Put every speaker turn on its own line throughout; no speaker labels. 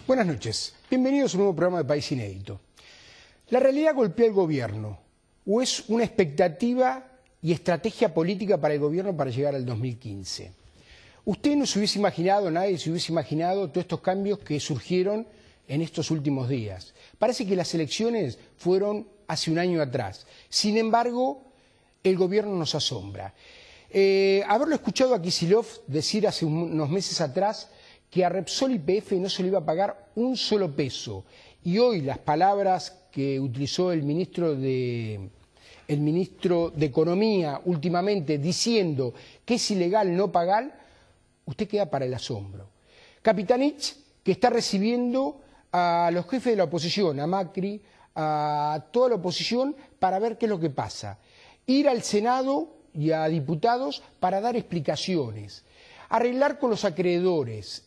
Buenas noches, bienvenidos a un nuevo programa de País Inédito. ¿La realidad golpea al gobierno o es una expectativa y estrategia política para el gobierno para llegar al 2015? Usted no se hubiese imaginado, nadie se hubiese imaginado todos estos cambios que surgieron en estos últimos días. Parece que las elecciones fueron hace un año atrás. Sin embargo, el gobierno nos asombra. Haberlo escuchado a Kicillof decir hace unos meses atrás que a Repsol y YPF no se le iba a pagar un solo peso. Y hoy las palabras que utilizó el ministro de Economía últimamente diciendo que es ilegal no pagar, usted queda para el asombro. Capitanich, que está recibiendo a los jefes de la oposición, a Macri, a toda la oposición, para ver qué es lo que pasa. Ir al Senado y a diputados para dar explicaciones. Arreglar con los acreedores,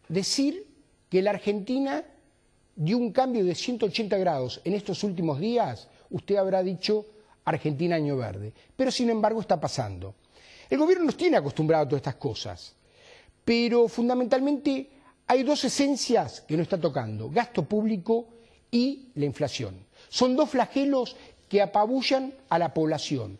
decir que la Argentina dio un cambio de 180 grados en estos últimos días, usted habrá dicho Argentina año verde, pero sin embargo está pasando. El gobierno nos tiene acostumbrados a todas estas cosas, pero fundamentalmente hay dos esencias que no está tocando, gasto público y la inflación. Son dos flagelos que apabullan a la población.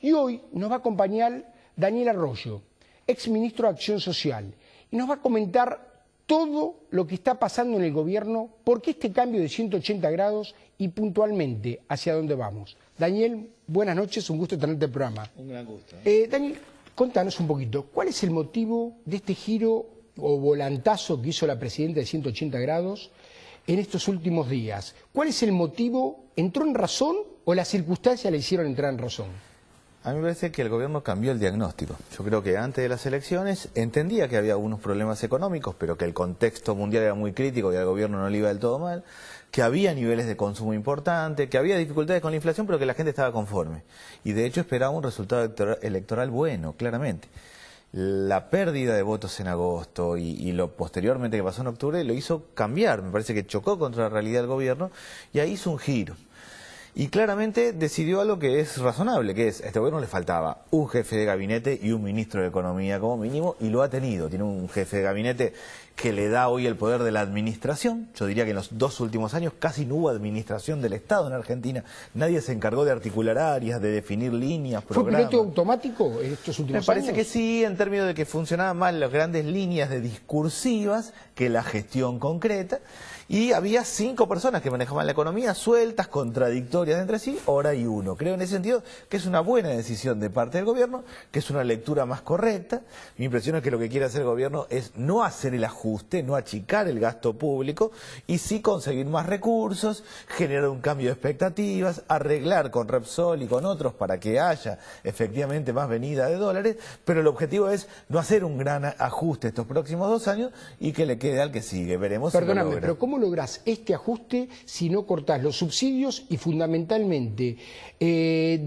Y hoy nos va a acompañar Daniel Arroyo, exministro de Acción Social, y nos va a comentar todo lo que está pasando en el gobierno, por qué este cambio de 180 grados y puntualmente hacia dónde vamos. Daniel, buenas noches, un gusto tenerte en el programa.
Un gran gusto.
Daniel, contanos un poquito, ¿cuál es el motivo de este giro o volantazo que hizo la presidenta de 180 grados en estos últimos días? ¿Cuál es el motivo? ¿Entró en razón o las circunstancias le hicieron entrar en razón?
A mí me parece que el gobierno cambió el diagnóstico. Yo creo que antes de las elecciones entendía que había algunos problemas económicos, pero que el contexto mundial era muy crítico y al gobierno no le iba del todo mal, que había niveles de consumo importantes, que había dificultades con la inflación, pero que la gente estaba conforme. Y de hecho esperaba un resultado electoral bueno, claramente. La pérdida de votos en agosto y lo posteriormente que pasó en octubre lo hizo cambiar. Me parece que chocó contra la realidad del gobierno y ahí hizo un giro. Y claramente decidió algo que es razonable, que es, a este gobierno le faltaba un jefe de gabinete y un ministro de Economía como mínimo, y lo ha tenido. Tiene un jefe de gabinete que le da hoy el poder de la administración. Yo diría que en los 2 últimos años casi no hubo administración del Estado en Argentina. Nadie se encargó de articular áreas, de definir líneas, programas.
¿Fue piloto automático en estos últimos años?
Me parece que sí, en términos de que funcionaban más las grandes líneas de discursivas que la gestión concreta. Y había 5 personas que manejaban la economía, sueltas, contradictorias entre sí, hora y uno. Creo en ese sentido que es una buena decisión de parte del gobierno, que es una lectura más correcta. Mi impresión es que lo que quiere hacer el gobierno es no hacer el ajuste, no achicar el gasto público, y sí conseguir más recursos, generar un cambio de expectativas, arreglar con Repsol y con otros para que haya efectivamente más venida de dólares, pero el objetivo es no hacer un gran ajuste estos próximos 2 años y que le quede al que sigue. Veremos si lo logra.
Pero ¿cómo lográs este ajuste si no cortás los subsidios y fundamentalmente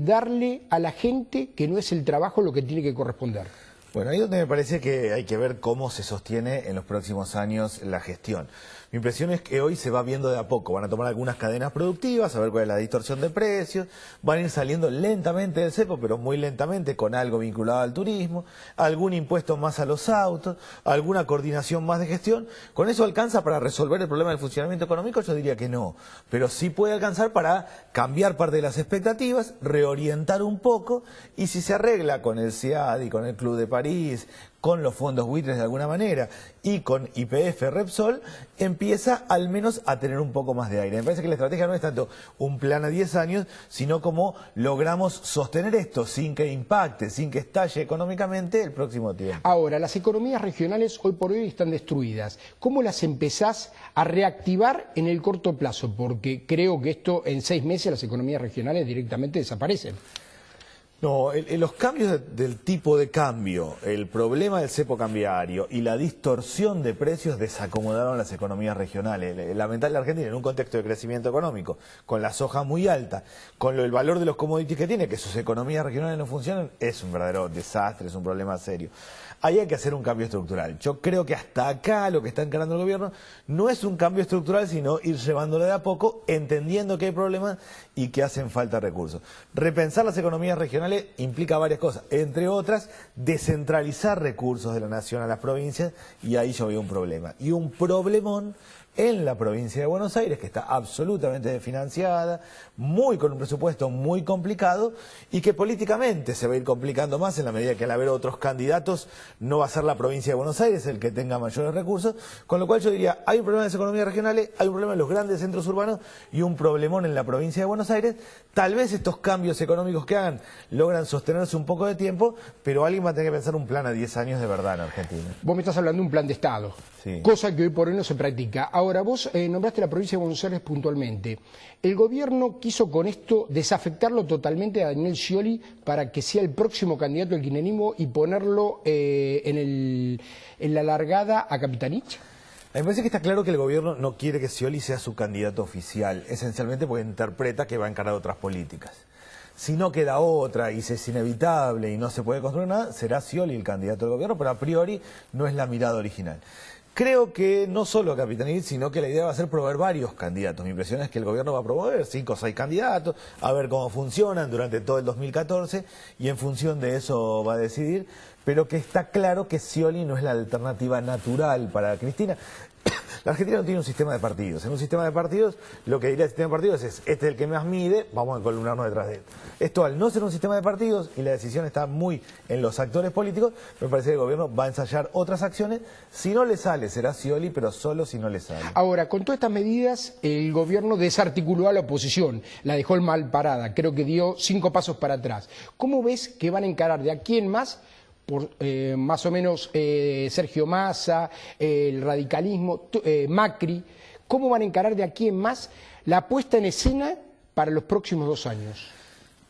darle a la gente que no es el trabajo lo que tiene que corresponder?
Bueno, ahí es donde me parece que hay que ver cómo se sostiene en los próximos años la gestión. Mi impresión es que hoy se va viendo de a poco. Van a tomar algunas cadenas productivas, a ver cuál es la distorsión de precios. Van a ir saliendo lentamente del cepo, pero muy lentamente, con algo vinculado al turismo. Algún impuesto más a los autos, alguna coordinación más de gestión. ¿Con eso alcanza para resolver el problema del funcionamiento económico? Yo diría que no. Pero sí puede alcanzar para cambiar parte de las expectativas, reorientar un poco, y si se arregla con el SEAD y con el Club de París, con los fondos buitres de alguna manera y con YPF Repsol, empieza al menos a tener un poco más de aire. Me parece que la estrategia no es tanto un plan a 10 años, sino cómo logramos sostener esto sin que impacte, sin que estalle económicamente el próximo tiempo.
Ahora, las economías regionales hoy por hoy están destruidas. ¿Cómo las empezás a reactivar en el corto plazo? Porque creo que esto en 6 meses las economías regionales directamente desaparecen.
No, los cambios del tipo de cambio, el problema del cepo cambiario y la distorsión de precios desacomodaron las economías regionales. Lamentable Argentina en un contexto de crecimiento económico, con la soja muy alta, con el valor de los commodities que tiene, que sus economías regionales no funcionan, es un verdadero desastre, es un problema serio. Ahí hay que hacer un cambio estructural. Yo creo que hasta acá lo que está encarando el gobierno no es un cambio estructural, sino ir llevándolo de a poco, entendiendo que hay problemas y que hacen falta recursos. Repensar las economías regionales implica varias cosas, entre otras, descentralizar recursos de la nación a las provincias, y ahí yo veo un problema. Y un problemón en la provincia de Buenos Aires, que está absolutamente desfinanciada, con un presupuesto muy complicado, y que políticamente se va a ir complicando más en la medida que al haber otros candidatos no va a ser la provincia de Buenos Aires el que tenga mayores recursos, con lo cual yo diría, hay un problema en las economías regionales, hay un problema en los grandes centros urbanos y un problemón en la provincia de Buenos Aires. Tal vez estos cambios económicos que hagan logran sostenerse un poco de tiempo, pero alguien va a tener que pensar un plan a 10 años de verdad en Argentina.
Vos me estás hablando de un plan de Estado,
sí,
cosa que hoy por hoy no se practica. Ahora, vos nombraste la provincia de Buenos Aires puntualmente. El gobierno quiso con esto desafectarlo totalmente a Daniel Scioli para que sea el próximo candidato del kirchnerismo y ponerlo en la largada a Capitanich.
A mí me parece que está claro que el gobierno no quiere que Scioli sea su candidato oficial, esencialmente porque interpreta que va a encarar otras políticas. Si no queda otra y es inevitable y no se puede construir nada, será Scioli el candidato del gobierno, pero a priori no es la mirada original. Creo que no solo a Capitanich, sino que la idea va a ser proveer varios candidatos. Mi impresión es que el gobierno va a promover 5 o 6 candidatos, a ver cómo funcionan durante todo el 2014 y en función de eso va a decidir, pero que está claro que Scioli no es la alternativa natural para Cristina. La Argentina no tiene un sistema de partidos. En un sistema de partidos, lo que diría el sistema de partidos es, este es el que más mide, vamos a columnarnos detrás de él. Esto, al no ser un sistema de partidos, y la decisión está muy en los actores políticos, me parece que el gobierno va a ensayar otras acciones. Si no le sale, será Scioli, pero solo si no le sale.
Ahora, con todas estas medidas, el gobierno desarticuló a la oposición, la dejó mal parada, creo que dio 5 pasos para atrás. ¿Cómo ves que van a encarar de aquí en más? Más o menos Sergio Massa, el radicalismo, Macri, ¿cómo van a encarar de aquí en más la puesta en escena para los próximos 2 años?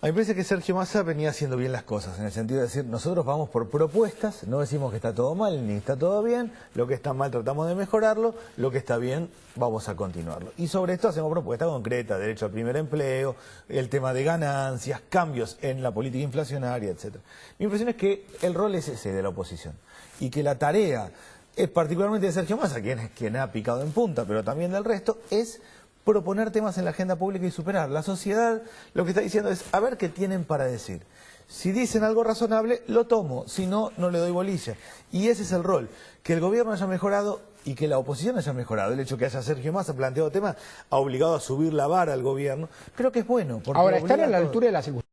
A mí me parece que Sergio Massa venía haciendo bien las cosas, en el sentido de decir, nosotros vamos por propuestas, no decimos que está todo mal ni está todo bien, lo que está mal tratamos de mejorarlo, lo que está bien vamos a continuarlo. Y sobre esto hacemos propuestas concretas, derecho al primer empleo, el tema de ganancias, cambios en la política inflacionaria, etc. Mi impresión es que el rol es ese de la oposición y que la tarea, es particularmente de Sergio Massa, quien ha picado en punta, pero también del resto, es proponer temas en la agenda pública y superar. La sociedad lo que está diciendo es, a ver qué tienen para decir. Si dicen algo razonable, lo tomo, si no, no le doy bolilla. Y ese es el rol, que el gobierno haya mejorado y que la oposición haya mejorado. El hecho de que haya Sergio Massa planteado temas ha obligado a subir la vara al gobierno. Creo que es bueno.
Ahora, están a la altura de las circunstancias.